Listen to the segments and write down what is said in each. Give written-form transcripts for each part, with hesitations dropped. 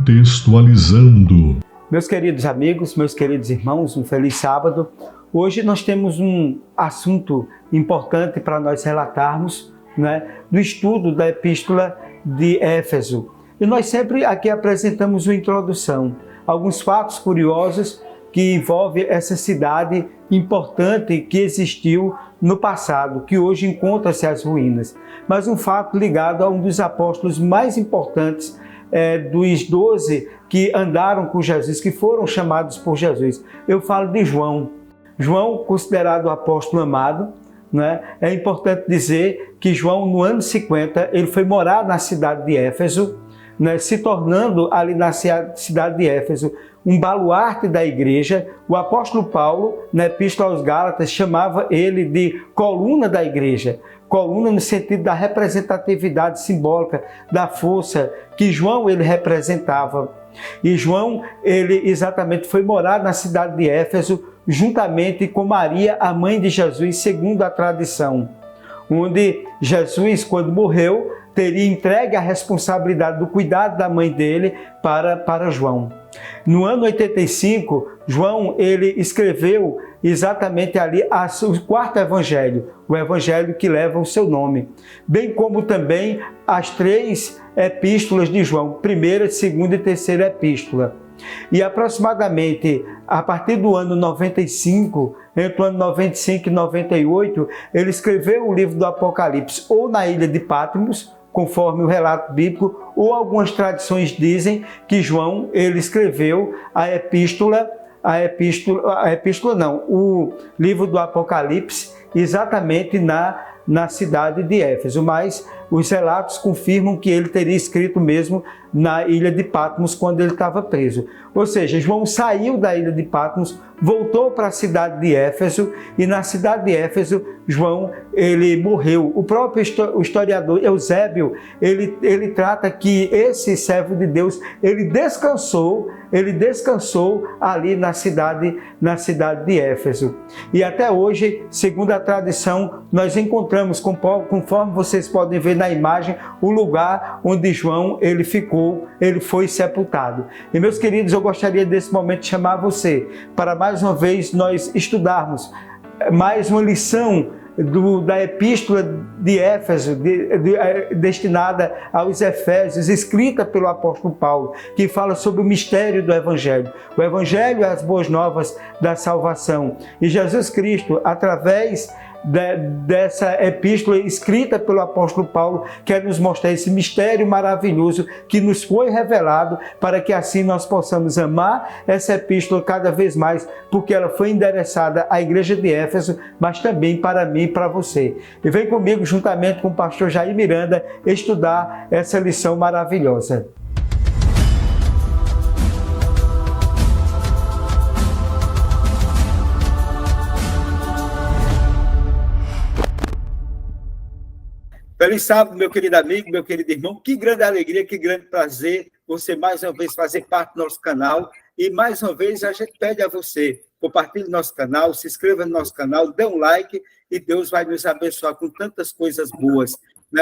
Contextualizando. Meus queridos amigos, meus queridos irmãos, um feliz sábado. Hoje nós temos um assunto importante para nós relatarmos, no estudo da Epístola de Éfeso. E nós sempre aqui apresentamos uma introdução, alguns fatos curiosos que envolvem essa cidade importante que existiu no passado, que hoje encontra-se às ruínas. Mas um fato ligado a um dos apóstolos mais importantes dos 12 que andaram com Jesus, que foram chamados por Jesus. Eu falo de João. João, considerado o apóstolo amado, É importante dizer que João, no ano 50, ele foi morar na cidade de Éfeso, se tornando ali na cidade de Éfeso um baluarte da igreja. O apóstolo Paulo, na Epístola aos Gálatas, chamava ele de coluna da igreja. Coluna no sentido da representatividade simbólica, da força que João ele representava. E João, ele exatamente foi morar na cidade de Éfeso, juntamente com Maria, a mãe de Jesus, segundo a tradição, onde Jesus, quando morreu, teria entregue a responsabilidade do cuidado da mãe dele para João. No ano 85, João ele escreveu exatamente ali o quarto evangelho, o evangelho que leva o seu nome, bem como também as três epístolas de João, primeira, segunda e terceira epístola. E aproximadamente a partir do ano 95, entre o ano 95 e 98, ele escreveu o livro do Apocalipse ou na ilha de Patmos, conforme o relato bíblico, ou algumas tradições dizem que João ele escreveu o livro do Apocalipse exatamente na cidade de Éfeso, mas os relatos confirmam que ele teria escrito mesmo na ilha de Patmos quando ele estava preso. Ou seja, João saiu da ilha de Patmos, voltou para a cidade de Éfeso, e na cidade de Éfeso, João ele morreu. O próprio historiador Eusébio, ele trata que esse servo de Deus, ele descansou ali na cidade de Éfeso. E até hoje, segundo a tradição, nós encontramos, conforme vocês podem ver na imagem, o lugar onde João ele foi sepultado. E meus queridos, eu gostaria desse momento de chamar você para mais uma vez nós estudarmos mais uma lição da Epístola de Éfeso, destinada aos Efésios, escrita pelo apóstolo Paulo, que fala sobre o mistério do Evangelho. O Evangelho é as boas novas da salvação. E Jesus Cristo, através dessa epístola escrita pelo apóstolo Paulo, quer nos mostrar esse mistério maravilhoso que nos foi revelado, para que assim nós possamos amar essa epístola cada vez mais, porque ela foi endereçada à igreja de Éfeso, mas também para mim e para você. E vem comigo, juntamente com o pastor Jair Miranda, estudar essa lição maravilhosa. Feliz sábado, meu querido amigo, meu querido irmão. Que grande alegria, que grande prazer você mais uma vez fazer parte do nosso canal. E mais uma vez a gente pede a você, compartilhe nosso canal, se inscreva no nosso canal, dê um like e Deus vai nos abençoar com tantas coisas boas.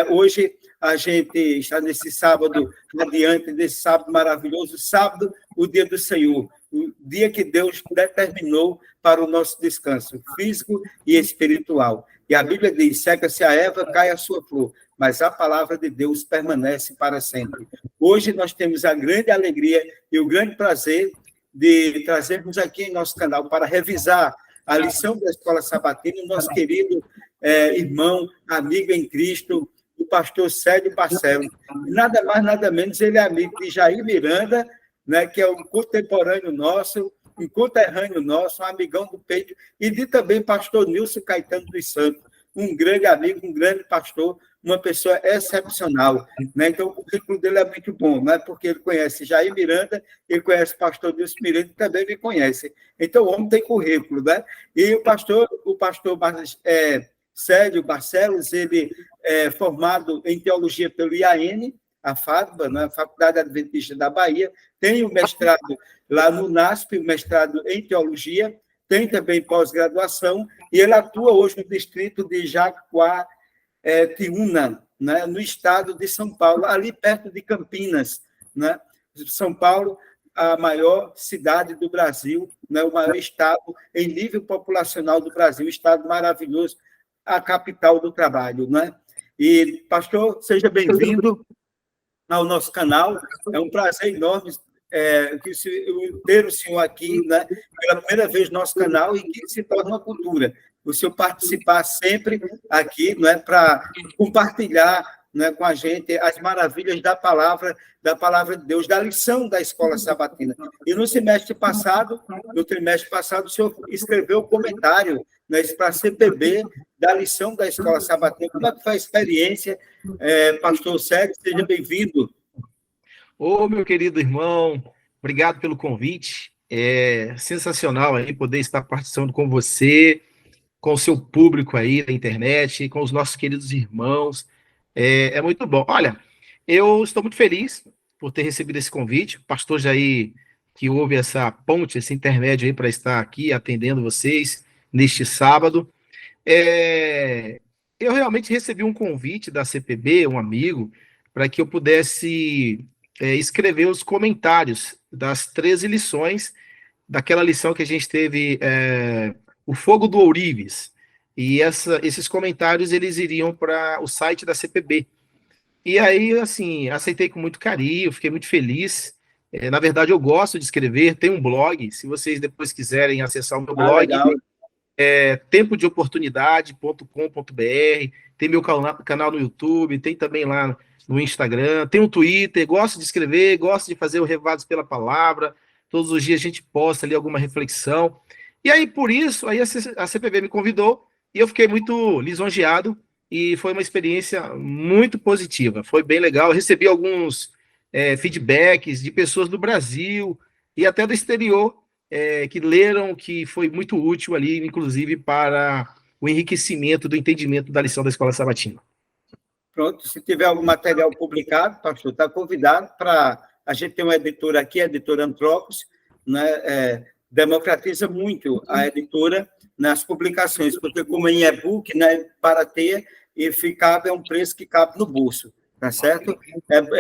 Hoje a gente está nesse sábado, adiante desse sábado maravilhoso, sábado, o dia do Senhor, o dia que Deus determinou para o nosso descanso físico e espiritual. E a Bíblia diz: seca-se a erva, cai a sua flor, mas a palavra de Deus permanece para sempre. Hoje nós temos a grande alegria e o grande prazer de trazermos aqui em nosso canal para revisar a lição da Escola Sabatina, o nosso querido irmão, amigo em Cristo, o pastor Célio Barcelos. Nada mais, nada menos, ele é amigo de Jair Miranda, que é um contemporâneo nosso, um conterrâneo nosso, um amigão do peito, e de também pastor Nilson Caetano dos Santos, um grande amigo, um grande pastor, uma pessoa excepcional. Então, o currículo dele é muito bom, porque ele conhece Jair Miranda, ele conhece o pastor Nilson Miranda e também me conhece. Então, o homem tem currículo. E o pastor Célio Barcelos, ele é formado em teologia pelo IAN, a FADBA, a Faculdade Adventista da Bahia, tem o mestrado lá no NASP, o mestrado em teologia, tem também pós-graduação, e ele atua hoje no distrito de Jaguatiúna, no estado de São Paulo, ali perto de Campinas. São Paulo, a maior cidade do Brasil, né? O maior estado em nível populacional do Brasil, estado maravilhoso, a capital do trabalho, né? E, pastor, seja bem-vindo ao nosso canal. É um prazer enorme ter o senhor aqui, né, pela primeira vez no nosso canal, e que se torna uma cultura. O senhor participar sempre aqui, né, para compartilhar, né, com a gente as maravilhas da palavra de Deus, da lição da Escola Sabatina. E no trimestre passado, o senhor escreveu um comentário, né, para a CPB da lição da Escola Sabatina. Como é que foi a experiência, pastor Sérgio? Seja bem-vindo. Ô, meu querido irmão, obrigado pelo convite. É sensacional aí poder estar participando com você, com o seu público aí na internet, com os nossos queridos irmãos. É muito bom. Olha, eu estou muito feliz por ter recebido esse convite. O pastor Jair, que houve essa ponte, esse intermédio aí para estar aqui atendendo vocês neste sábado. Eu realmente recebi um convite da CPB, um amigo, para que eu pudesse escrever os comentários das 13 lições daquela lição que a gente teve, o Fogo do Ourives. E esses comentários eles iriam para o site da CPB. E aí, assim, aceitei com muito carinho, fiquei muito feliz. Na verdade, eu gosto de escrever, tem um blog, se vocês depois quiserem acessar o meu blog, legal. tempodeoportunidade.com.br, tem meu canal no YouTube, tem também lá no Instagram, tem um Twitter, gosto de escrever, gosto de fazer o Revados pela Palavra, todos os dias a gente posta ali alguma reflexão, e aí por isso, aí a CPB me convidou, e eu fiquei muito lisonjeado, e foi uma experiência muito positiva, foi bem legal, eu recebi alguns feedbacks de pessoas do Brasil, e até do exterior, que leram, que foi muito útil ali, inclusive para o enriquecimento do entendimento da lição da Escola Sabatina. Pronto, se tiver algum material publicado, pastor, está convidado para... A gente tem uma editora aqui, a editora Antropos, né, democratiza muito a editora nas publicações, porque como em e-book, né, para ter, e ficar é um preço que cabe no bolso, tá certo?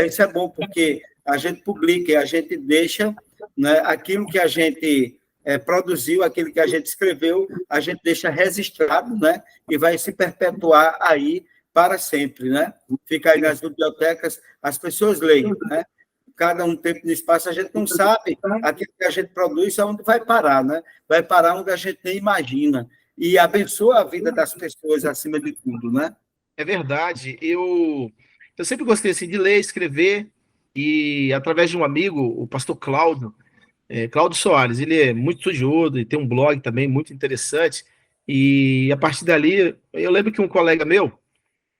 Isso é bom, porque a gente publica e a gente deixa, né, aquilo que a gente produziu, aquilo que a gente escreveu, a gente deixa registrado, né, e vai se perpetuar aí para sempre, né? Fica aí nas bibliotecas, as pessoas leem, né? Cada um tempo e espaço, a gente não sabe aquilo que a gente produz aonde vai parar, né? Vai parar onde a gente nem imagina. E abençoa a vida das pessoas acima de tudo, né? É verdade. Eu sempre gostei assim, de ler, escrever, e através de um amigo, o pastor Cláudio, Cláudio Soares, ele é muito estudioso e tem um blog também muito interessante. E a partir dali, eu lembro que um colega meu,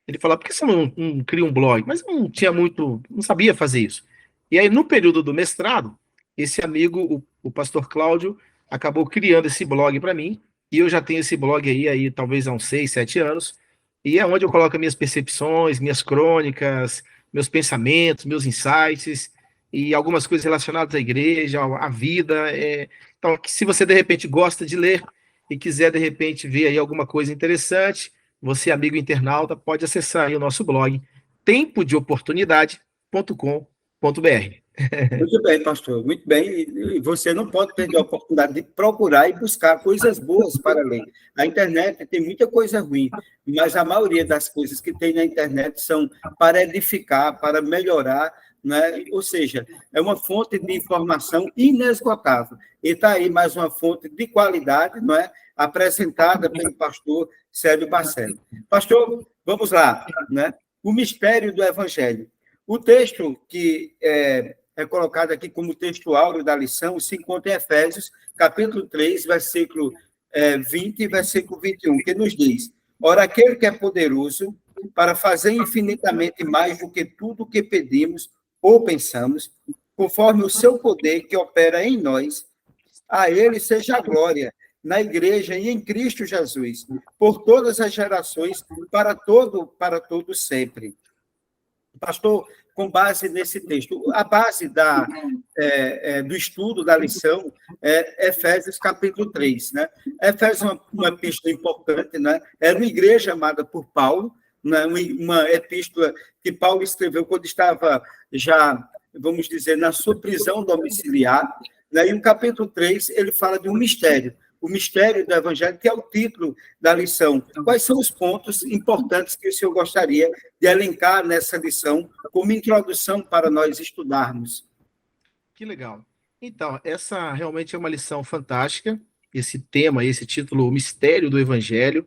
ele falava, por que você não cria um blog? Mas eu não tinha muito, não sabia fazer isso. E aí, no período do mestrado, esse amigo, o pastor Cláudio, acabou criando esse blog para mim, e eu já tenho esse blog aí talvez há uns 6, 7 anos, e é onde eu coloco minhas percepções, minhas crônicas, meus pensamentos, meus insights, e algumas coisas relacionadas à igreja, à vida. Então, se você de repente gosta de ler e quiser de repente ver aí alguma coisa interessante, você, amigo internauta, pode acessar aí o nosso blog tempodeoportunidade.com.br. Muito bem, pastor, muito bem. E você não pode perder a oportunidade de procurar e buscar coisas boas para ler. A internet tem muita coisa ruim, mas a maioria das coisas que tem na internet são para edificar, para melhorar, né? Ou seja, é uma fonte de informação inesgotável. E está aí mais uma fonte de qualidade, não é? Apresentada pelo pastor Sérgio Bacelli. Pastor, vamos lá, né? O mistério do Evangelho. O texto que é colocado aqui como texto áureo da lição se encontra em Efésios, capítulo 3, versículo 20 e versículo 21, que nos diz: ora, aquele que é poderoso para fazer infinitamente mais do que tudo o que pedimos ou pensamos, conforme o seu poder que opera em nós, a ele seja a glória na igreja e em Cristo Jesus, por todas as gerações, para todo sempre. Pastor, com base nesse texto, a base do estudo da lição é Efésios capítulo 3. Né? Efésios é uma epístola importante, né? Era uma igreja amada por Paulo, né? Uma epístola que Paulo escreveu quando estava já vamos dizer, na sua prisão domiciliar, né? E no capítulo 3, ele fala de um mistério, o mistério do Evangelho, que é o título da lição. Quais são os pontos importantes que o senhor gostaria de elencar nessa lição, como introdução para nós estudarmos? Que legal. Então, essa realmente é uma lição fantástica, esse tema, esse título, O Mistério do Evangelho,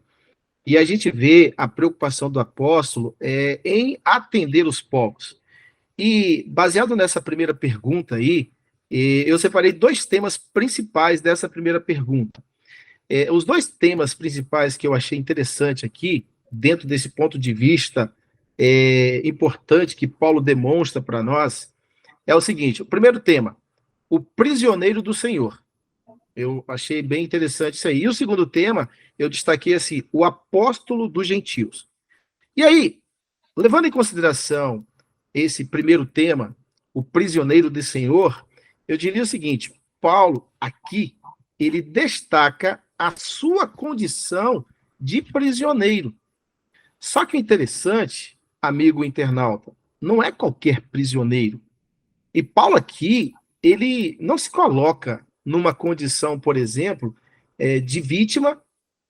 e a gente vê a preocupação do apóstolo em atender os povos. E, baseado nessa primeira pergunta aí, eu separei dois temas principais dessa primeira pergunta. Os dois temas principais que eu achei interessante aqui, dentro desse ponto de vista importante que Paulo demonstra para nós, é o seguinte: o primeiro tema, o prisioneiro do Senhor. Eu achei bem interessante isso aí. E o segundo tema, eu destaquei assim, o apóstolo dos gentios. E aí, levando em consideração esse primeiro tema, o prisioneiro do Senhor, eu diria o seguinte: Paulo, aqui, ele destaca a sua condição de prisioneiro. Só que o interessante, amigo internauta, não é qualquer prisioneiro. E Paulo aqui, ele não se coloca numa condição, por exemplo, de vítima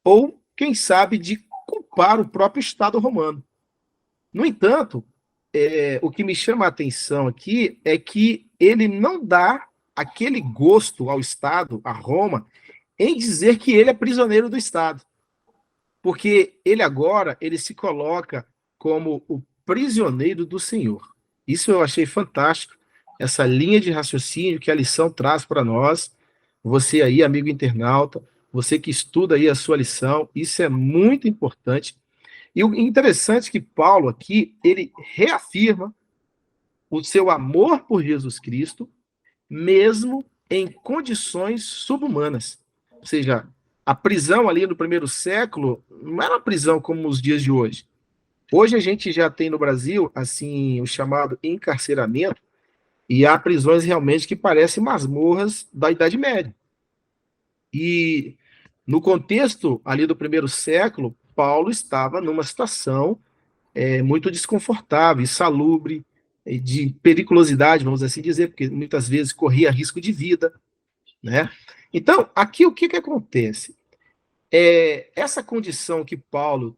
ou, quem sabe, de culpar o próprio Estado romano. No entanto, o que me chama a atenção aqui é que ele não dá aquele gosto ao Estado, a Roma, em dizer que ele é prisioneiro do Estado. Porque ele agora, ele se coloca como o prisioneiro do Senhor. Isso eu achei fantástico, essa linha de raciocínio que a lição traz para nós. Você aí, amigo internauta, você que estuda aí a sua lição, isso é muito importante. E o interessante é que Paulo aqui, ele reafirma o seu amor por Jesus Cristo, mesmo em condições subhumanas. Ou seja, a prisão ali no primeiro século não era uma prisão como os dias de hoje. Hoje a gente já tem no Brasil, assim, o chamado encarceramento, e há prisões realmente que parecem masmorras da Idade Média. E no contexto ali do primeiro século, Paulo estava numa situação muito desconfortável, insalubre, de periculosidade, vamos assim dizer, porque muitas vezes corria risco de vida, né? Então, aqui o que acontece? Essa condição que Paulo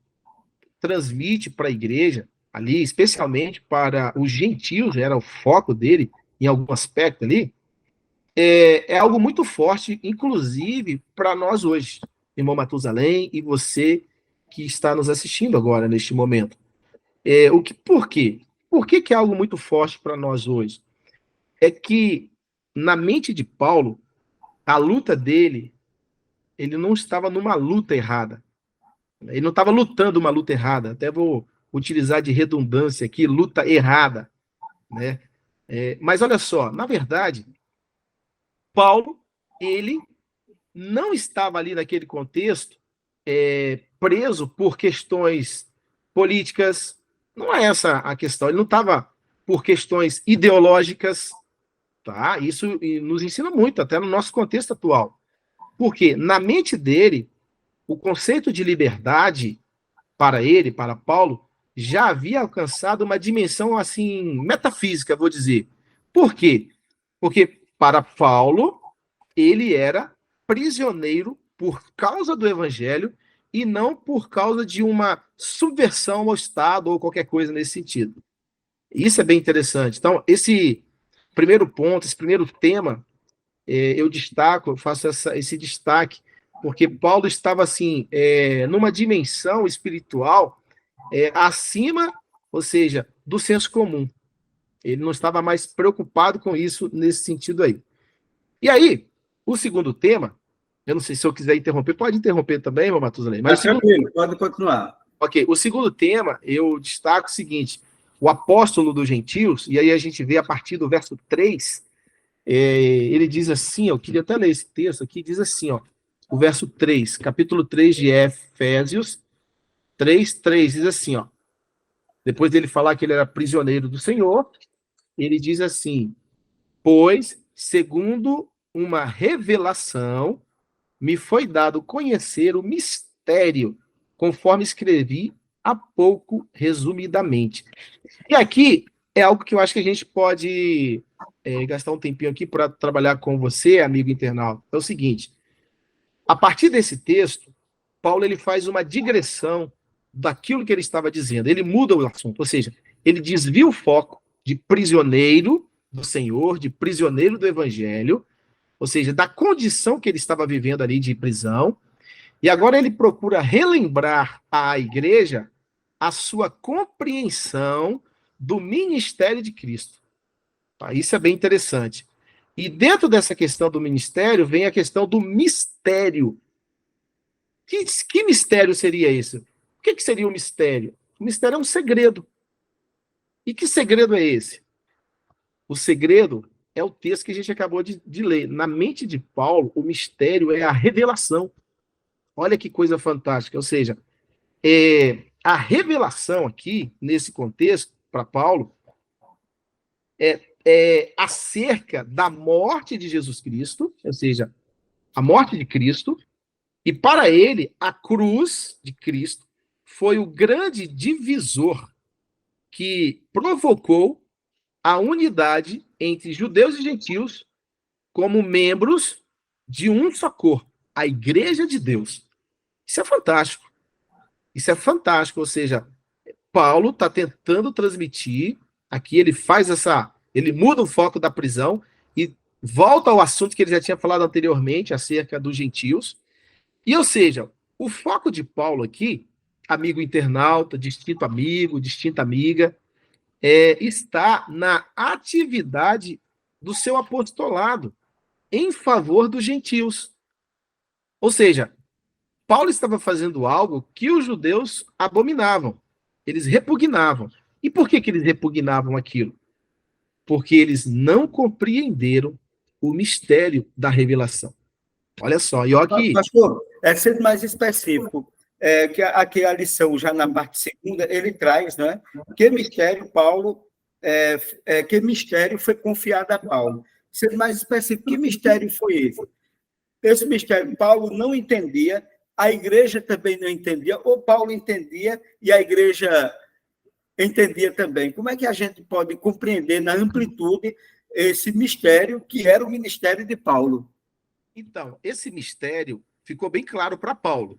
transmite para a igreja, ali, especialmente para os gentios, era o foco dele, em algum aspecto ali, é algo muito forte, inclusive para nós hoje, irmão Matusalém, e você que está nos assistindo agora, neste momento. Por quê? Por que é algo muito forte para nós hoje? É que, na mente de Paulo, a luta dele, ele não estava numa luta errada. Ele não estava lutando uma luta errada. Até vou utilizar de redundância aqui, luta errada, né? Mas olha só, na verdade, Paulo, ele não estava ali naquele contexto preso por questões políticas. Não é essa a questão. Ele não estava por questões ideológicas, tá? Isso nos ensina muito, até no nosso contexto atual. Porque na mente dele, o conceito de liberdade para ele, para Paulo, já havia alcançado uma dimensão assim metafísica, vou dizer. Por quê? Porque para Paulo, ele era prisioneiro por causa do evangelho e não por causa de uma subversão ao Estado ou qualquer coisa nesse sentido. Isso é bem interessante. Então, esse primeiro ponto, esse primeiro tema, eu destaco, eu faço esse destaque, porque Paulo estava assim, numa dimensão espiritual acima, ou seja, do senso comum. Ele não estava mais preocupado com isso nesse sentido aí. E aí, o segundo tema, eu não sei se eu quiser interromper, pode interromper também, meu Matusalém. Mas tranquilo, pode continuar. Ok, o segundo tema, eu destaco o seguinte: o apóstolo dos gentios, e aí a gente vê a partir do verso 3, ele diz assim, eu queria até ler esse texto aqui, diz assim, ó, o verso 3, capítulo 3 de Efésios 3, diz assim, ó, depois dele falar que ele era prisioneiro do Senhor, ele diz assim: pois, segundo uma revelação, me foi dado conhecer o mistério, conforme escrevi há pouco, resumidamente. E aqui, é algo que eu acho que a gente pode gastar um tempinho aqui para trabalhar com você, amigo internauta. É o seguinte, a partir desse texto, Paulo ele faz uma digressão daquilo que ele estava dizendo. Ele muda o assunto, ou seja, ele desvia o foco de prisioneiro do Senhor, de prisioneiro do Evangelho, ou seja, da condição que ele estava vivendo ali de prisão, e agora ele procura relembrar à igreja a sua compreensão do ministério de Cristo. Tá? Isso é bem interessante. E dentro dessa questão do ministério, vem a questão do mistério. Que mistério seria esse? O que seria o mistério? O mistério é um segredo. E que segredo é esse? O segredo é o texto que a gente acabou de ler. Na mente de Paulo, o mistério é a revelação. Olha que coisa fantástica. Ou seja, a revelação aqui, nesse contexto, para Paulo, é acerca da morte de Jesus Cristo, ou seja, a morte de Cristo, e para ele, a cruz de Cristo foi o grande divisor que provocou a unidade entre judeus e gentios como membros de um só corpo, a Igreja de Deus. Isso é fantástico. Isso é fantástico, ou seja, Paulo está tentando transmitir, aqui ele faz ele muda o foco da prisão e volta ao assunto que ele já tinha falado anteriormente, acerca dos gentios. E, ou seja, o foco de Paulo aqui, amigo internauta, distinto amigo, distinta amiga, está na atividade do seu apostolado em favor dos gentios. Ou seja, Paulo estava fazendo algo que os judeus abominavam, eles repugnavam. E por que eles repugnavam aquilo? Porque eles não compreenderam o mistério da revelação. Olha só, e olha aqui. Pastor, sendo mais específico, que aqui a lição, já na parte segunda, ele traz, né? Que mistério que mistério foi confiado a Paulo? Sendo mais específico, que mistério foi esse? Esse mistério Paulo não entendia, a igreja também não entendia, ou Paulo entendia e a igreja entendia também. Como é que a gente pode compreender na amplitude esse mistério que era o ministério de Paulo? Então, esse mistério ficou bem claro para Paulo.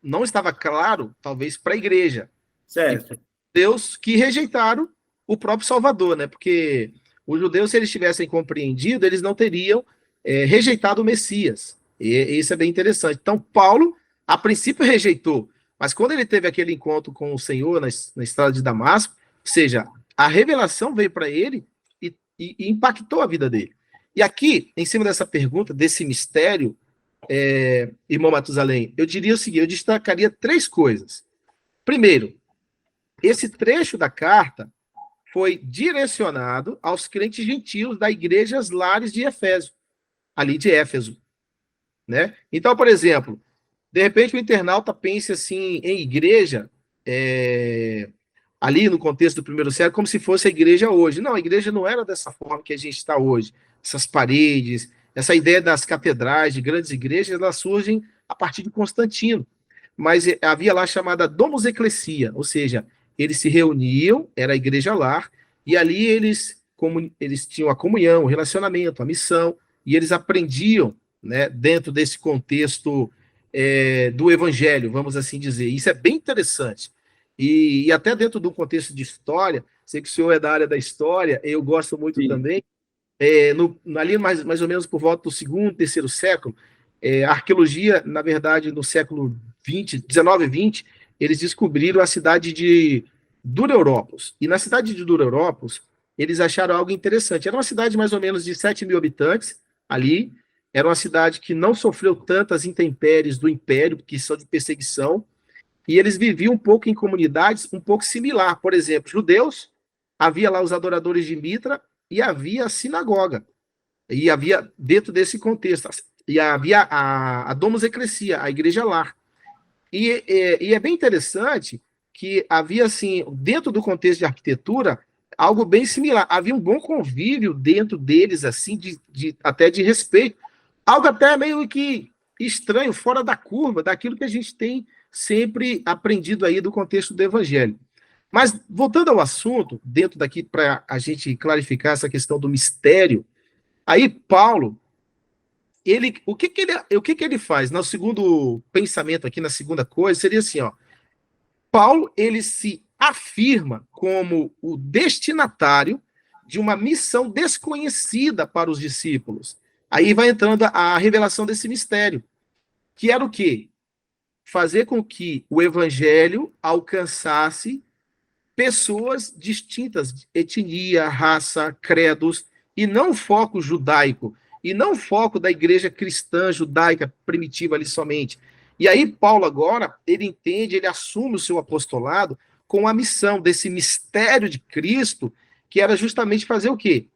Não estava claro, talvez, para a igreja. Certo. E Deus que rejeitaram o próprio Salvador, né? Porque os judeus, se eles tivessem compreendido, eles não teriam rejeitado o Messias. E isso é bem interessante. Então, Paulo, a princípio, rejeitou, mas quando ele teve aquele encontro com o Senhor na estrada de Damasco, ou seja, a revelação veio para ele e impactou a vida dele. E aqui, em cima dessa pergunta, desse mistério, irmão Matusalém, eu diria o seguinte, eu destacaria 3 coisas. Primeiro, esse trecho da carta foi direcionado aos crentes gentios da igreja Lares de Éfeso, ali de Éfeso, né? Então, por exemplo, de repente o internauta pense assim em igreja, ali no contexto do primeiro século, como se fosse a igreja hoje. Não, a igreja não era dessa forma que a gente está hoje. Essas paredes, essa ideia das catedrais, de grandes igrejas, elas surgem a partir de Constantino. Mas havia lá a chamada Domus Ecclesia, ou seja, eles se reuniam, era a igreja lar, e ali eles tinham a comunhão, o relacionamento, a missão, e eles aprendiam, né, dentro desse contexto do evangelho, vamos assim dizer. Isso é bem interessante. E até dentro do contexto de história, sei que o senhor é da área da história, eu gosto muito. Sim. Também, ali mais ou menos por volta do segundo, terceiro século, a arqueologia, na verdade, no século 19 e 20, eles descobriram a cidade de Dureirópolis. E na cidade de Dureirópolis, eles acharam algo interessante. Era uma cidade mais ou menos de 7 mil habitantes ali. Era uma cidade que não sofreu tantas intempéries do império, que são de perseguição. E eles viviam um pouco em comunidades um pouco similar. Por exemplo, judeus, havia lá os adoradores de Mitra e havia a sinagoga. E havia, dentro desse contexto, e havia a Domus Ecclesia, a igreja lar. E é bem interessante que havia, assim, dentro do contexto de arquitetura, algo bem similar. Havia um bom convívio dentro deles, assim, até de respeito. Algo até meio que estranho, fora da curva, daquilo que a gente tem sempre aprendido aí do contexto do evangelho. Mas, voltando ao assunto, dentro daqui, para a gente clarificar essa questão do mistério, aí Paulo, o que que ele faz? No segundo pensamento aqui, na segunda coisa, seria assim, ó, Paulo, ele se afirma como o destinatário de uma missão desconhecida para os discípulos. Aí vai entrando a revelação desse mistério, que era o quê? Fazer com que o evangelho alcançasse pessoas distintas, etnia, raça, credos, e não foco judaico, e não foco da igreja cristã judaica primitiva ali somente. E aí Paulo agora, ele entende, ele assume o seu apostolado com a missão desse mistério de Cristo, que era justamente fazer o quê?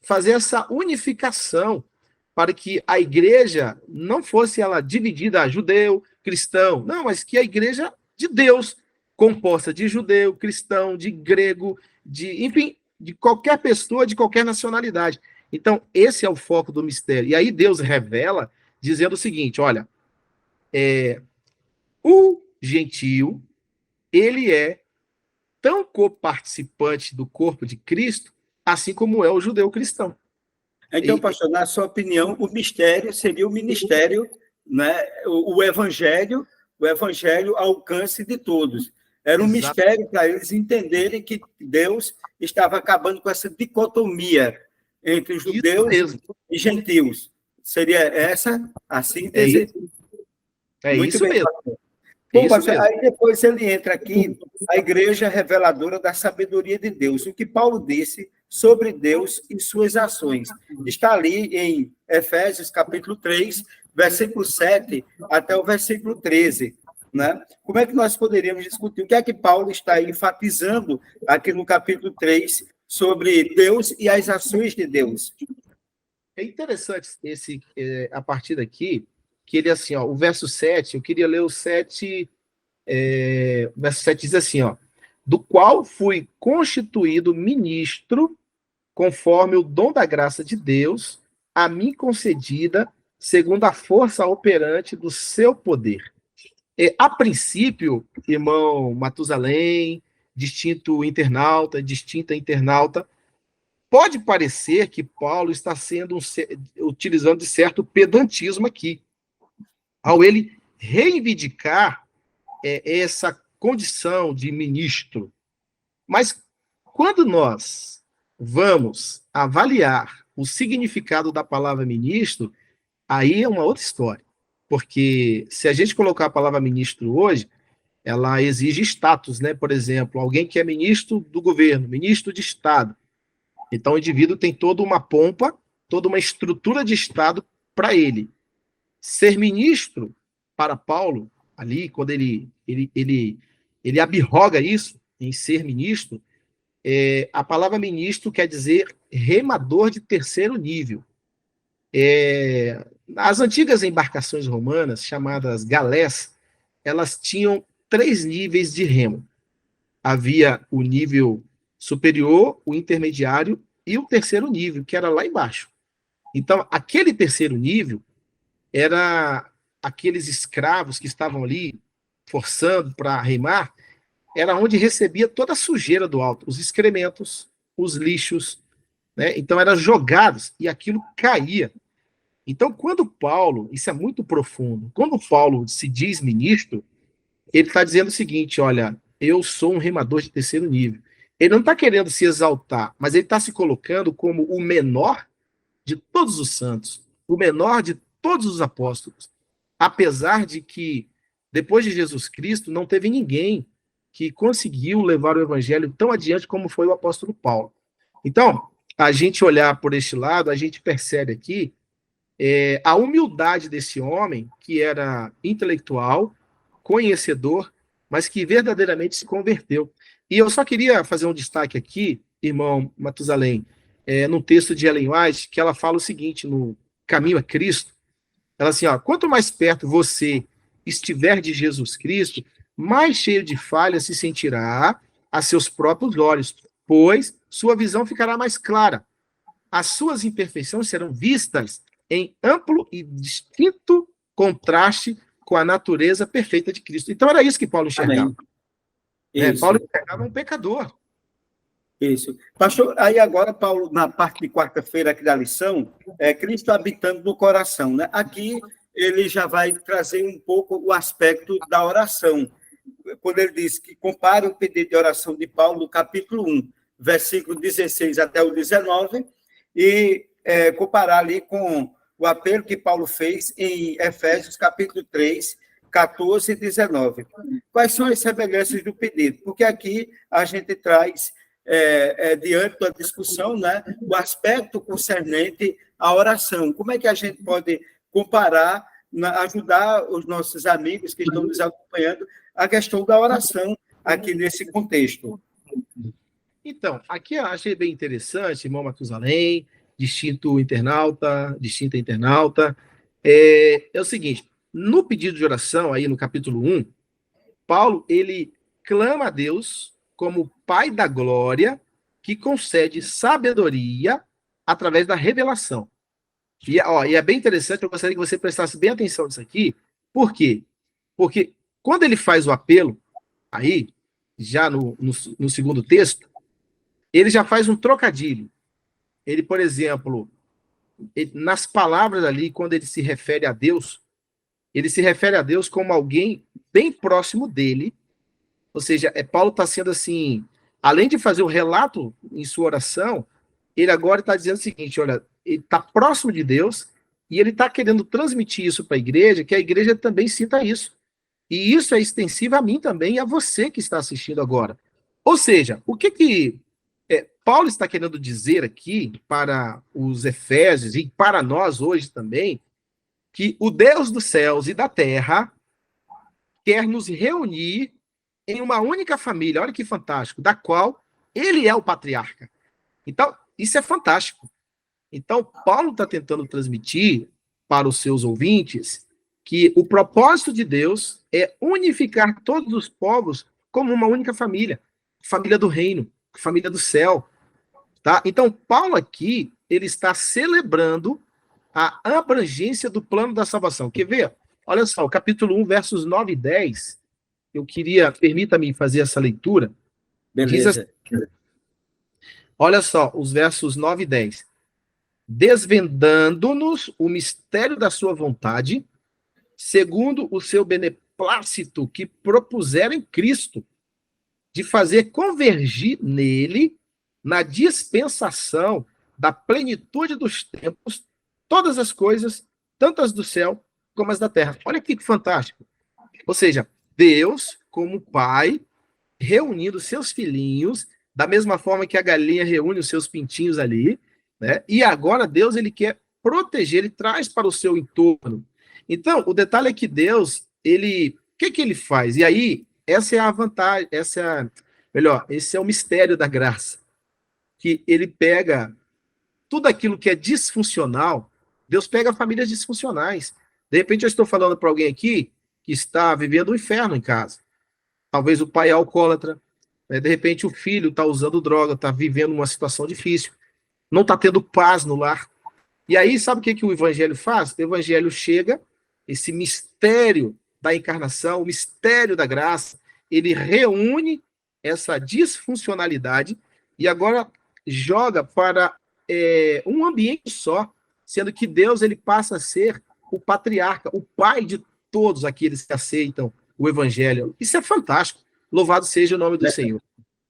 Fazer essa unificação para que a igreja não fosse ela dividida a judeu, cristão, não, mas que a igreja de Deus, composta de judeu, cristão, de grego, enfim, de qualquer pessoa, de qualquer nacionalidade. Então, esse é o foco do mistério. E aí Deus revela dizendo o seguinte, olha, o gentio, ele é tão coparticipante do corpo de Cristo, assim como é o judeu cristão. Então, pastor, na sua opinião, o mistério seria o ministério, né? O evangelho ao alcance de todos. Era um mistério para eles entenderem que Deus estava acabando com essa dicotomia entre judeus e gentios. Seria essa a síntese? Muito isso bem, mesmo. Bom, pastor, aí depois ele entra aqui, a igreja reveladora da sabedoria de Deus. O que Paulo disse sobre Deus e suas ações. Está ali em Efésios, capítulo 3, versículo 7 até o versículo 13. Né? Como é que nós poderíamos discutir? O que é que Paulo está enfatizando aqui no capítulo 3 sobre Deus e as ações de Deus? É interessante a partir daqui, que ele, assim, ó, o verso 7, eu queria ler o 7, o verso 7 diz assim, ó, do qual fui constituído ministro conforme o dom da graça de Deus, a mim concedida, segundo a força operante do seu poder. A princípio, irmão Matusalém, distinta internauta, pode parecer que Paulo está utilizando de certo pedantismo aqui, ao ele reivindicar essa condição de ministro. Mas quando nós vamos avaliar o significado da palavra ministro, aí é uma outra história. Porque se a gente colocar a palavra ministro hoje, ela exige status, né? Por exemplo, alguém que é ministro do governo, ministro de Estado. Então, o indivíduo tem toda uma pompa, toda uma estrutura de Estado para ele. Ser ministro, para Paulo, ali, quando ele abroga isso, em ser ministro, a palavra ministro quer dizer remador de terceiro nível. As antigas embarcações romanas, chamadas galés, elas tinham 3 níveis de remo. Havia o nível superior, o intermediário e o terceiro nível, que era lá embaixo. Então, aquele terceiro nível era aqueles escravos que estavam ali forçando para remar, era onde recebia toda a sujeira do alto, os excrementos, os lixos, né? Então eram jogados e aquilo caía. Então, quando Paulo, isso é muito profundo, quando Paulo se diz ministro, ele está dizendo o seguinte, olha, eu sou um remador de terceiro nível. Ele não está querendo se exaltar, mas ele está se colocando como o menor de todos os santos, o menor de todos os apóstolos. Apesar de que, depois de Jesus Cristo, não teve ninguém que conseguiu levar o evangelho tão adiante como foi o apóstolo Paulo. Então, a gente olhar por este lado, a gente percebe aqui a humildade desse homem, que era intelectual, conhecedor, mas que verdadeiramente se converteu. E eu só queria fazer um destaque aqui, irmão Matusalém, no texto de Ellen White, que ela fala o seguinte, no Caminho a Cristo, ela assim, ó, quanto mais perto você estiver de Jesus Cristo, mais cheio de falhas se sentirá a seus próprios olhos, pois sua visão ficará mais clara. As suas imperfeições serão vistas em amplo e distinto contraste com a natureza perfeita de Cristo. Então era isso que Paulo enxergava. Né? Paulo Isso. enxergava um pecador. Isso. Pastor, aí agora, Paulo, na parte de quarta-feira aqui da lição, Cristo habitando no coração, né? Aqui ele já vai trazer um pouco o aspecto da oração, quando ele diz que compara o pedido de oração de Paulo no capítulo 1, versículo 16 até o 19, e comparar ali com o apelo que Paulo fez em Efésios, capítulo 3, 14 e 19. Quais são as semelhanças do pedido? Porque aqui a gente traz, diante da discussão, né, o aspecto concernente à oração. Como é que a gente pode comparar, ajudar os nossos amigos que estão nos acompanhando a questão da oração aqui nesse contexto? Então, aqui eu achei bem interessante, irmão Matusalém, distinta internauta, é o seguinte, no pedido de oração, aí no capítulo 1, Paulo, ele clama a Deus como Pai da glória, que concede sabedoria através da revelação. E é bem interessante, eu gostaria que você prestasse bem atenção nisso aqui. Por quê? Porque quando ele faz o apelo, aí, já no segundo texto, ele já faz um trocadilho. Ele, por exemplo, nas palavras ali, quando ele se refere a Deus, ele se refere a Deus como alguém bem próximo dele. Ou seja, Paulo está sendo assim, além de fazer o relato em sua oração, ele agora está dizendo o seguinte, olha, ele está próximo de Deus e ele está querendo transmitir isso para a igreja, que a igreja também sinta isso. E isso é extensivo a mim também e a você que está assistindo agora. Ou seja, o que Paulo está querendo dizer aqui para os Efésios e para nós hoje também, que o Deus dos céus e da terra quer nos reunir em uma única família, olha que fantástico, da qual ele é o patriarca. Então, isso é fantástico. Então, Paulo está tentando transmitir para os seus ouvintes que o propósito de Deus é unificar todos os povos como uma única família, família do reino, família do céu. Tá? Então, Paulo aqui, ele está celebrando a abrangência do plano da salvação. Quer ver? Olha só, o capítulo 1, versos 9 e 10, eu queria, permita-me fazer essa leitura. Beleza. Olha só, os versos 9 e 10. Desvendando-nos o mistério da sua vontade, segundo o seu beneplácito que propuseram em Cristo, de fazer convergir nele, na dispensação da plenitude dos tempos, todas as coisas, tanto as do céu como as da terra. Olha que fantástico. Ou seja, Deus, como Pai, reunindo seus filhinhos, da mesma forma que a galinha reúne os seus pintinhos ali, né? E agora Deus, ele quer proteger, ele traz para o seu entorno. Então, o detalhe é que Deus, o que ele faz? E aí, essa é a vantagem, esse é o mistério da graça, que ele pega tudo aquilo que é disfuncional, Deus pega famílias disfuncionais. De repente, eu estou falando para alguém aqui que está vivendo um inferno em casa. Talvez o pai é alcoólatra, né? De repente o filho está usando droga, está vivendo uma situação difícil, não está tendo paz no lar. E aí, sabe o que o evangelho faz? O evangelho chega, esse mistério da encarnação, o mistério da graça, ele reúne essa disfuncionalidade e agora joga para um ambiente só, sendo que Deus, ele passa a ser o patriarca, o pai de todos aqueles que aceitam o evangelho. Isso é fantástico. Louvado seja o nome do Senhor.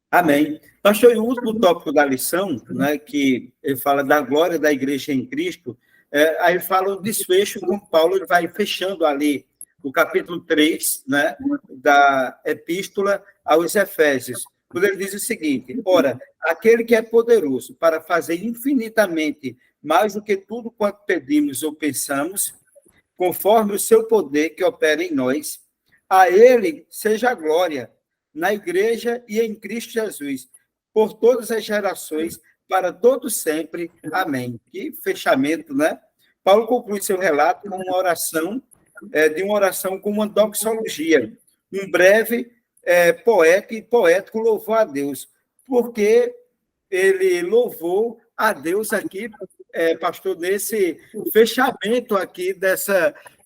Amém. Pastor, o último tópico da lição, né, que ele fala da glória da igreja em Cristo, aí fala o desfecho, como Paulo ele vai fechando ali o capítulo 3, né, da epístola aos Efésios, quando ele diz o seguinte: ora, aquele que é poderoso para fazer infinitamente mais do que tudo quanto pedimos ou pensamos, conforme o seu poder que opera em nós, a ele seja a glória na igreja e em Cristo Jesus, por todas as gerações, para todos sempre. Amém. Que fechamento, né? Paulo conclui seu relato com uma oração, de uma oração com uma doxologia, um breve poético louvor a Deus, porque ele louvou a Deus aqui, pastor, nesse fechamento aqui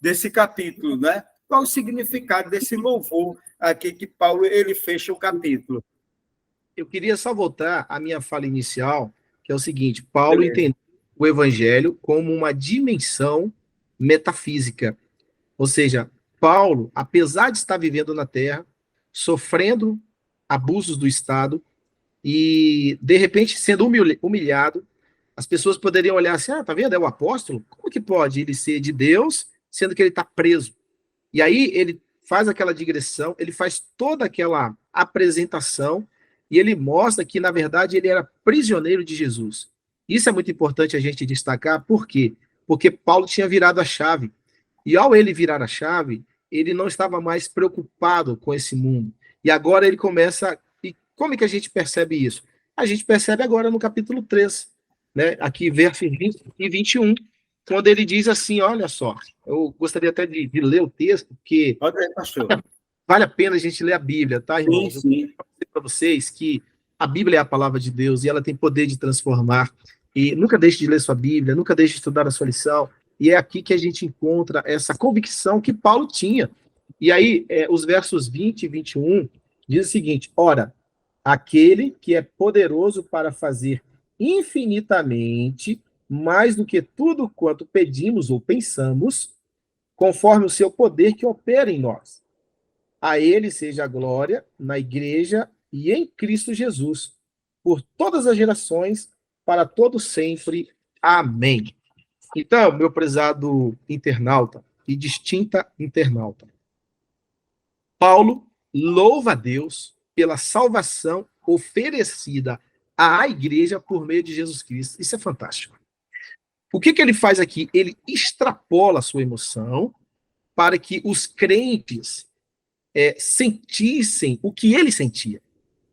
desse capítulo, né? Qual o significado desse louvor aqui que Paulo ele fecha o capítulo. Eu queria só voltar à minha fala inicial, que é o seguinte: Paulo Beleza. entendeu o evangelho como uma dimensão metafísica. Ou seja, Paulo, apesar de estar vivendo na terra, sofrendo abusos do Estado e, de repente, sendo humilhado, as pessoas poderiam olhar assim: ah, tá vendo? É o apóstolo? Como que pode ele ser de Deus, sendo que ele está preso? E aí ele faz aquela digressão, ele faz toda aquela apresentação e ele mostra que, na verdade, ele era prisioneiro de Jesus. Isso é muito importante a gente destacar, por quê? Porque Paulo tinha virado a chave. E ao ele virar a chave, ele não estava mais preocupado com esse mundo. E agora ele começa. E como é que a gente percebe isso? A gente percebe agora no capítulo 3, né? Aqui, versos 20 e 21, quando ele diz assim: olha só, eu gostaria até de ler o texto, porque Pode aí, pastor. vale a pena a gente ler a Bíblia, tá, irmãos? Sim, sim. Eu vou dizer para vocês que a Bíblia é a palavra de Deus e ela tem poder de transformar. E nunca deixe de ler sua Bíblia, nunca deixe de estudar a sua lição. E é aqui que a gente encontra essa convicção que Paulo tinha. E aí, os versos 20 e 21 diz o seguinte: ora, aquele que é poderoso para fazer infinitamente mais do que tudo quanto pedimos ou pensamos, conforme o seu poder que opera em nós. A ele seja a glória na igreja e em Cristo Jesus, por todas as gerações, para todo sempre. Amém. Então, meu prezado internauta e distinta internauta, Paulo louva a Deus pela salvação oferecida à igreja por meio de Jesus Cristo. Isso é fantástico. O que ele faz aqui? Ele extrapola a sua emoção para que os crentes sentissem o que ele sentia.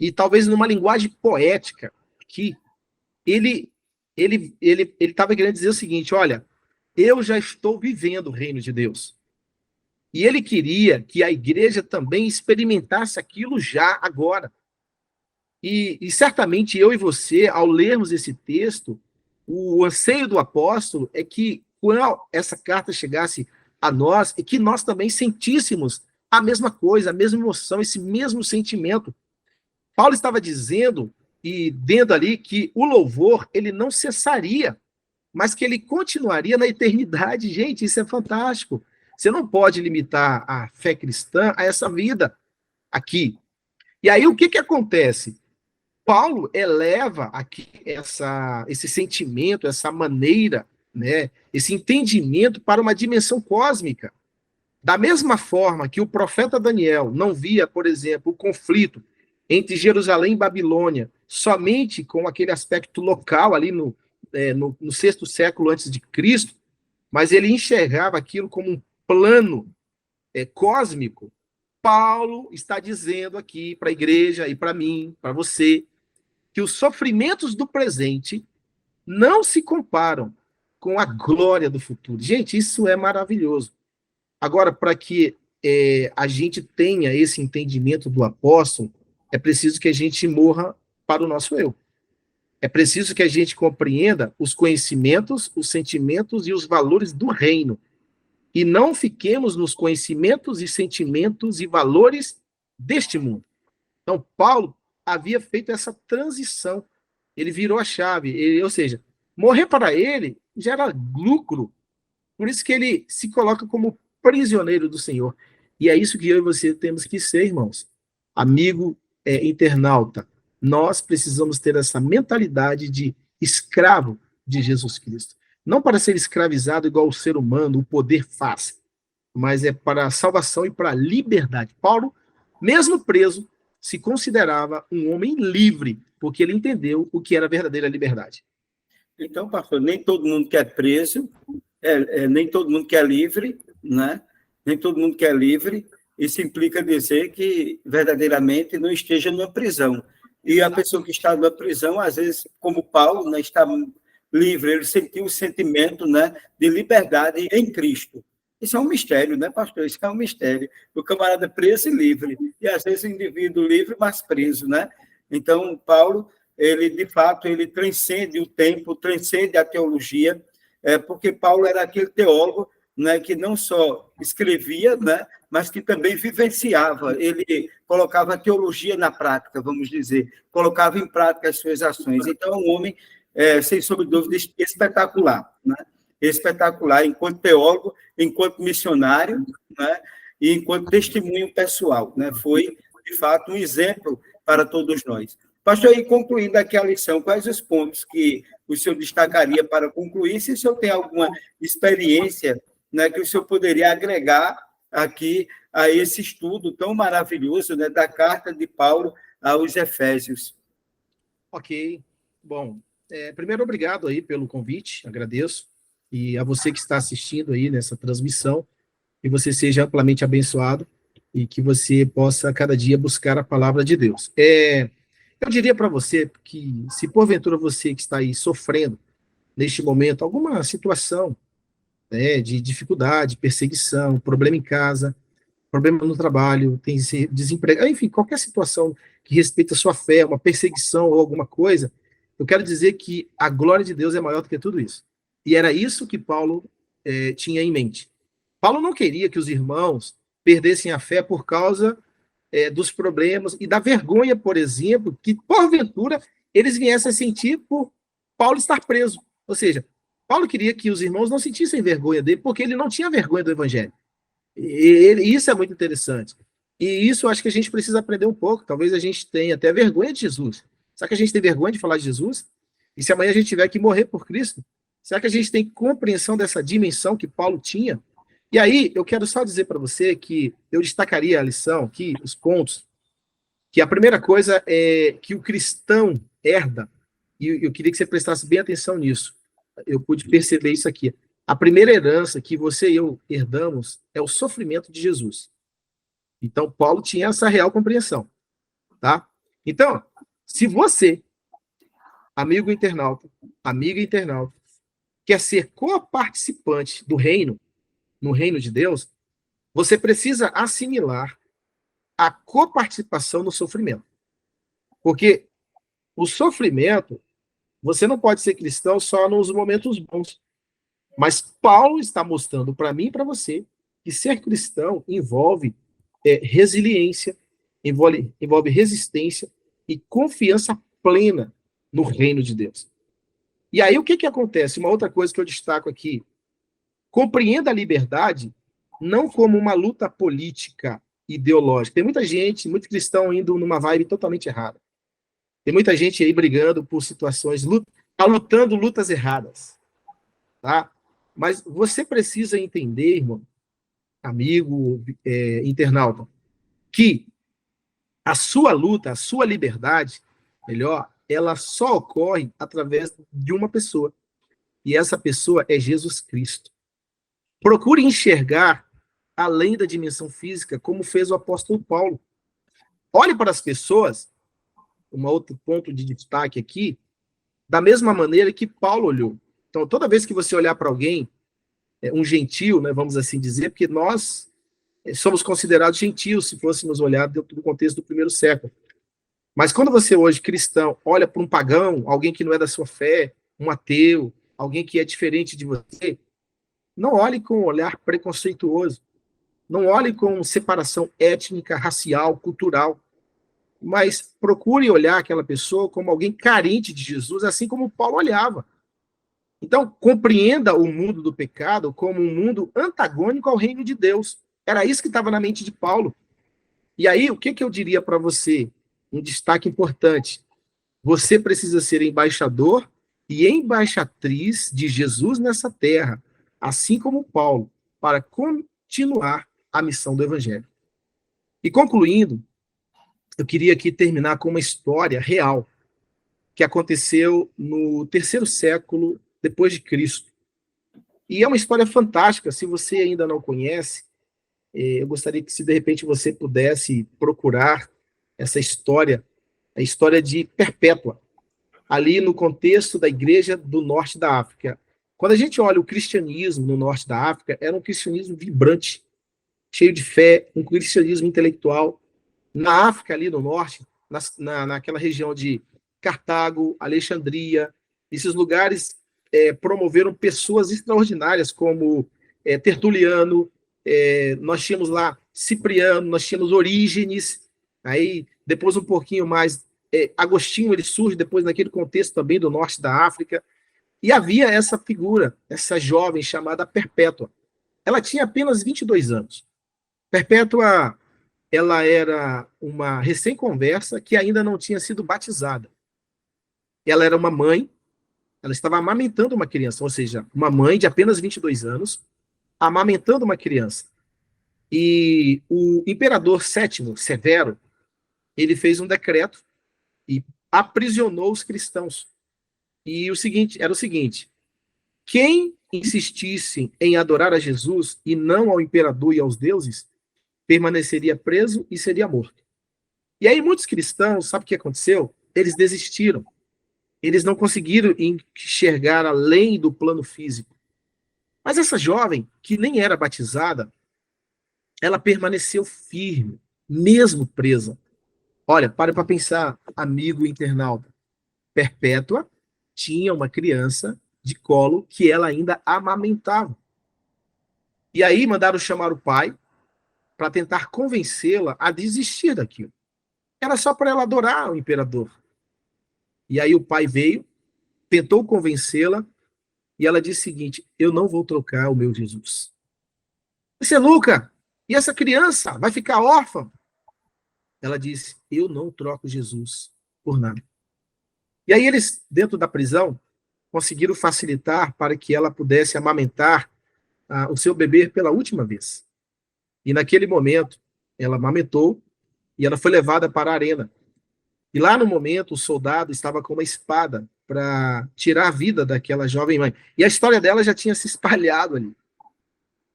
E talvez numa linguagem poética, que ele estava querendo dizer o seguinte: olha, eu já estou vivendo o reino de Deus. E ele queria que a igreja também experimentasse aquilo já agora. E certamente eu e você, ao lermos esse texto, o anseio do apóstolo é que, quando essa carta chegasse a nós, é que nós também sentíssemos a mesma coisa, a mesma emoção, esse mesmo sentimento. Paulo estava dizendo, e dentro ali, que o louvor, ele não cessaria, mas que ele continuaria na eternidade. Gente, isso é fantástico. Você não pode limitar a fé cristã a essa vida aqui. E aí, o que acontece? Paulo eleva aqui esse sentimento, essa maneira, né, esse entendimento para uma dimensão cósmica. Da mesma forma que o profeta Daniel não via, por exemplo, o conflito entre Jerusalém e Babilônia somente com aquele aspecto local ali no 6º século antes de Cristo, mas ele enxergava aquilo como um plano cósmico. Paulo está dizendo aqui para a igreja e para mim, para você, que os sofrimentos do presente não se comparam com a glória do futuro. Gente, isso é maravilhoso. Agora, para que a gente tenha esse entendimento do apóstolo, é preciso que a gente morra para o nosso eu. É preciso que a gente compreenda os conhecimentos, os sentimentos e os valores do reino. E não fiquemos nos conhecimentos e sentimentos e valores deste mundo. Então, Paulo havia feito essa transição. Ele virou a chave. Ou seja, morrer para ele gera lucro. Por isso que ele se coloca como prisioneiro do Senhor. E é isso que eu e você temos que ser, irmãos. Amigo internauta, nós precisamos ter essa mentalidade de escravo de Jesus Cristo. Não para ser escravizado igual o ser humano, o poder faz, mas é para a salvação e para a liberdade. Paulo, mesmo preso, se considerava um homem livre, porque ele entendeu o que era a verdadeira liberdade. Então, pastor, nem todo mundo que é preso, nem todo mundo que é livre, né? Nem todo mundo que é livre. Isso implica dizer que verdadeiramente não esteja numa prisão. E a pessoa que está numa prisão, às vezes, como Paulo, né, está livre, ele sentiu o sentimento, né, de liberdade em Cristo. Isso é um mistério, né, pastor? Isso é um mistério. O camarada preso e livre. E, às vezes, o indivíduo livre, mas preso, né? Então, Paulo, ele, de fato, ele transcende o tempo, transcende a teologia, porque Paulo era aquele teólogo né, que não só escrevia, né, mas que também vivenciava. Ele colocava a teologia na prática, vamos dizer, colocava em prática as suas ações. Então, é um homem, sem sombra de dúvida, espetacular, né? Espetacular enquanto teólogo, enquanto missionário, né, e enquanto testemunho pessoal, né? Foi, de fato, um exemplo para todos nós. Pastor, e concluindo aqui a lição, quais os pontos que o senhor destacaria para concluir? Se o senhor tem alguma experiência, né, que o senhor poderia agregar aqui a esse estudo tão maravilhoso, né, da carta de Paulo aos Efésios. Ok. Bom, primeiro, obrigado aí pelo convite, agradeço. E a você que está assistindo aí nessa transmissão, que você seja amplamente abençoado e que você possa, cada dia, buscar a palavra de Deus. Eu diria para você que, se porventura você que está aí sofrendo, neste momento, alguma situação, né, de dificuldade, perseguição, problema em casa, problema no trabalho, tem desemprego, enfim, qualquer situação que respeita a sua fé, uma perseguição ou alguma coisa, eu quero dizer que a glória de Deus é maior do que tudo isso. E era isso que Paulo tinha em mente. Paulo não queria que os irmãos perdessem a fé por causa dos problemas e da vergonha, por exemplo, que porventura eles viessem a sentir por Paulo estar preso. Ou seja, Paulo queria que os irmãos não sentissem vergonha dele, porque ele não tinha vergonha do evangelho. Isso é muito interessante. E isso eu acho que a gente precisa aprender um pouco. Talvez a gente tenha até vergonha de Jesus. Será que a gente tem vergonha de falar de Jesus? E se amanhã a gente tiver que morrer por Cristo, será que a gente tem compreensão dessa dimensão que Paulo tinha? E aí, eu quero só dizer para você que eu destacaria a lição aqui, os pontos, que a primeira coisa é que o cristão herda, e eu queria que você prestasse bem atenção nisso. Eu pude perceber isso aqui. A primeira herança que você e eu herdamos é o sofrimento de Jesus. Então, Paulo tinha essa real compreensão, tá? Então, se você, amigo internauta, amiga internauta, quer ser co-participante do reino, no reino de Deus, você precisa assimilar a coparticipação no sofrimento. Porque o sofrimento, você não pode ser cristão só nos momentos bons. Mas Paulo está mostrando para mim e para você que ser cristão envolve resiliência, envolve resistência e confiança plena no reino de Deus. E aí o que acontece? Uma outra coisa que eu destaco aqui. Compreenda a liberdade não como uma luta política, ideológica. Tem muita gente, muito cristão indo numa vibe totalmente errada. Tem muita gente aí brigando por situações, lutando lutas erradas. Tá? Mas você precisa entender, irmão, amigo, internauta, que a sua luta, a sua liberdade, melhor, ela só ocorre através de uma pessoa. E essa pessoa é Jesus Cristo. Procure enxergar além da dimensão física, como fez o apóstolo Paulo. Olhe para as pessoas, um outro ponto de destaque aqui, da mesma maneira que Paulo olhou. Então, toda vez que você olhar para alguém, um gentio, né, vamos assim dizer, porque nós somos considerados gentios, se fôssemos olhar dentro do contexto do primeiro século. Mas quando você hoje, cristão, olha para um pagão, alguém que não é da sua fé, um ateu, alguém que é diferente de você, não olhe com um olhar preconceituoso. Não olhe com separação étnica, racial, cultural. Mas procure olhar aquela pessoa como alguém carente de Jesus, assim como Paulo olhava. Então, compreenda o mundo do pecado como um mundo antagônico ao reino de Deus. Era isso que estava na mente de Paulo. E aí, o que eu diria para você? Um destaque importante. Você precisa ser embaixador e embaixatriz de Jesus nessa terra, assim como Paulo, para continuar a missão do Evangelho. E concluindo, eu queria aqui terminar com uma história real que aconteceu no 3º século depois de Cristo. E é uma história fantástica. Se você ainda não conhece, eu gostaria que, se de repente você pudesse procurar essa história, a história de Perpétua, ali no contexto da Igreja do Norte da África. Quando a gente olha o cristianismo no Norte da África, era um cristianismo vibrante, cheio de fé, um cristianismo intelectual. Na África, ali no Norte, naquela região de Cartago, Alexandria, esses lugares promoveram pessoas extraordinárias, como Tertuliano, nós tínhamos lá Cipriano, nós tínhamos Orígenes, aí depois um pouquinho mais, Agostinho, ele surge depois naquele contexto também do norte da África, e havia essa figura, essa jovem chamada Perpétua. Ela tinha apenas 22 anos. Perpétua, ela era uma recém-conversa que ainda não tinha sido batizada. Ela era uma mãe, ela estava amamentando uma criança, ou seja, uma mãe de apenas 22 anos, amamentando uma criança. E o imperador Sétimo, Severo, ele fez um decreto e aprisionou os cristãos. E era o seguinte: quem insistisse em adorar a Jesus e não ao imperador e aos deuses, permaneceria preso e seria morto. E aí muitos cristãos, sabe o que aconteceu? Eles desistiram. Eles não conseguiram enxergar além do plano físico. Mas essa jovem, que nem era batizada, ela permaneceu firme, mesmo presa. Olha, pare para pensar, amigo internauta. Perpétua tinha uma criança de colo que ela ainda amamentava. E aí mandaram chamar o pai para tentar convencê-la a desistir daquilo. Era só para ela adorar o imperador. E aí o pai veio, tentou convencê-la, e ela disse o seguinte: eu não vou trocar o meu Jesus. Você, Luca, e essa criança vai ficar órfã? Ela disse: eu não troco Jesus por nada. E aí eles, dentro da prisão, conseguiram facilitar para que ela pudesse amamentar o seu bebê pela última vez. E naquele momento, ela amamentou e ela foi levada para a arena. E lá no momento, o soldado estava com uma espada para tirar a vida daquela jovem mãe. E a história dela já tinha se espalhado ali.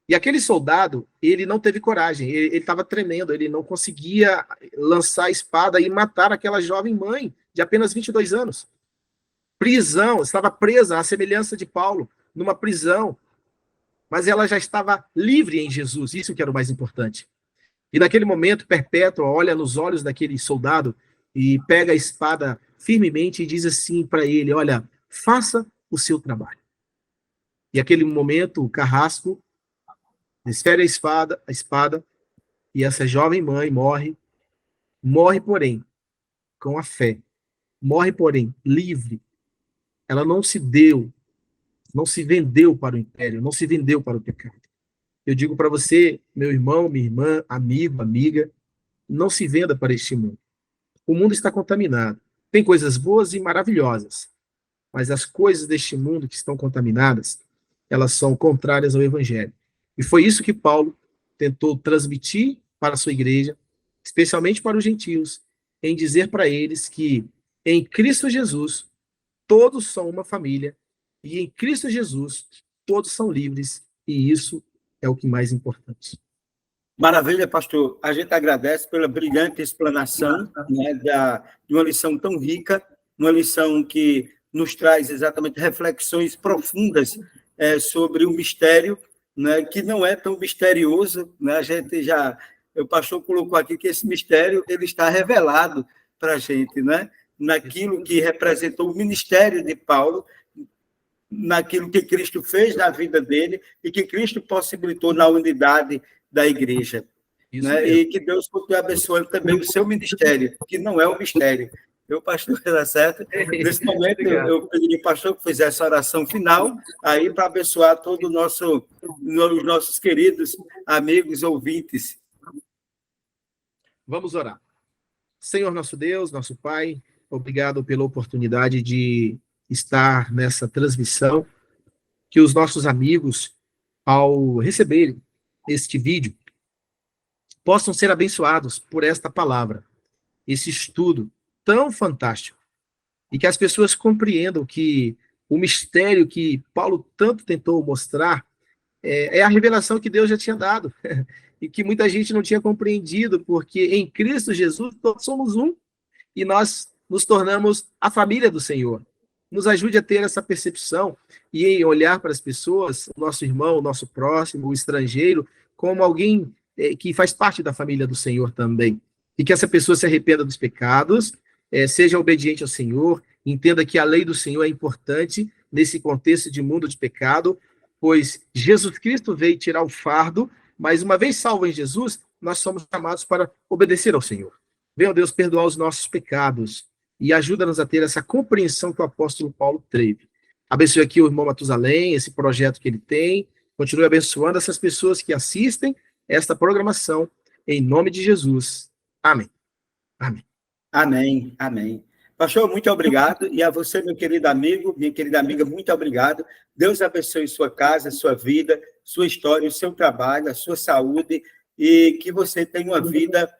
E aquele soldado, ele não teve coragem, ele estava tremendo, ele não conseguia lançar a espada e matar aquela jovem mãe de apenas 22 anos. Prisão, estava presa, à semelhança de Paulo, numa prisão, mas ela já estava livre em Jesus, isso que era o mais importante. E naquele momento, Perpétua olha nos olhos daquele soldado e pega a espada firmemente e diz assim para ele: olha, faça o seu trabalho. E naquele momento, o carrasco desfere a espada, e essa jovem mãe morre, porém, com a fé, morre, porém, livre. Ela não se deu, não se vendeu para o império, não se vendeu para o pecado. Eu digo para você, meu irmão, minha irmã, amigo, amiga, não se venda para este mundo. O mundo está contaminado. Tem coisas boas e maravilhosas, mas as coisas deste mundo que estão contaminadas, elas são contrárias ao Evangelho. E foi isso que Paulo tentou transmitir para a sua igreja, especialmente para os gentios, em dizer para eles que em Cristo Jesus todos são uma família e em Cristo Jesus todos são livres, e isso é o que mais importante. Maravilha, pastor. A gente agradece pela brilhante explanação, né, de uma lição tão rica, uma lição que nos traz exatamente reflexões profundas sobre o mistério, né, que não é tão misterioso, né? A gente já, o pastor colocou aqui que esse mistério ele está revelado para a gente, né? Naquilo que representou o ministério de Paulo, naquilo que Cristo fez na vida dele e que Cristo possibilitou na unidade da igreja. Né? E que Deus continue abençoando também o seu ministério, que não é um mistério. Eu, pastor, está certo? Nesse momento, eu pediria ao pastor que fizesse a oração final, aí para abençoar todos os nossos queridos amigos ouvintes. Vamos orar. Senhor nosso Deus, nosso Pai, obrigado pela oportunidade de estar nessa transmissão, que os nossos amigos, ao receberem este vídeo, possam ser abençoados por esta palavra, esse estudo tão fantástico, e que as pessoas compreendam que o mistério que Paulo tanto tentou mostrar é a revelação que Deus já tinha dado, e que muita gente não tinha compreendido, porque em Cristo Jesus todos somos um, e nós nos tornamos a família do Senhor. Nos ajude a ter essa percepção e em olhar para as pessoas, o nosso irmão, o nosso próximo, o estrangeiro, como alguém que faz parte da família do Senhor também. E que essa pessoa se arrependa dos pecados, seja obediente ao Senhor, entenda que a lei do Senhor é importante nesse contexto de mundo de pecado, pois Jesus Cristo veio tirar o fardo, mas uma vez salvo em Jesus, nós somos chamados para obedecer ao Senhor. Venha, Deus, perdoar os nossos pecados e ajuda-nos a ter essa compreensão que o apóstolo Paulo teve. Abençoe aqui o irmão Matusalém, esse projeto que ele tem. Continue abençoando essas pessoas que assistem esta programação, em nome de Jesus. Amém. Amém. Amém, amém. Pastor, muito obrigado. E a você, meu querido amigo, minha querida amiga, muito obrigado. Deus abençoe sua casa, sua vida, sua história, o seu trabalho, a sua saúde, e que você tenha uma vida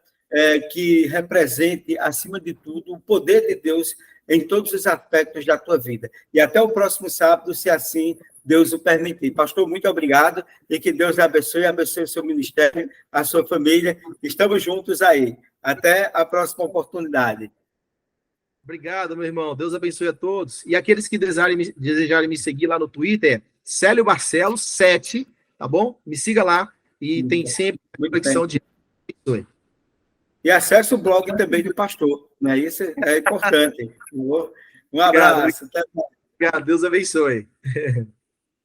que represente, acima de tudo, o poder de Deus em todos os aspectos da tua vida. E até o próximo sábado, se assim Deus o permitir. Pastor, muito obrigado, e que Deus abençoe o seu ministério, a sua família. Estamos juntos aí. Até a próxima oportunidade. Obrigado, meu irmão. Deus abençoe a todos. E aqueles que desejarem me seguir lá no Twitter, Célio Barcelos 7, tá bom? Me siga lá e tem sempre reflexão de... E acesse o blog também do pastor, né? Isso é importante. Um abraço. Obrigado. Deus abençoe.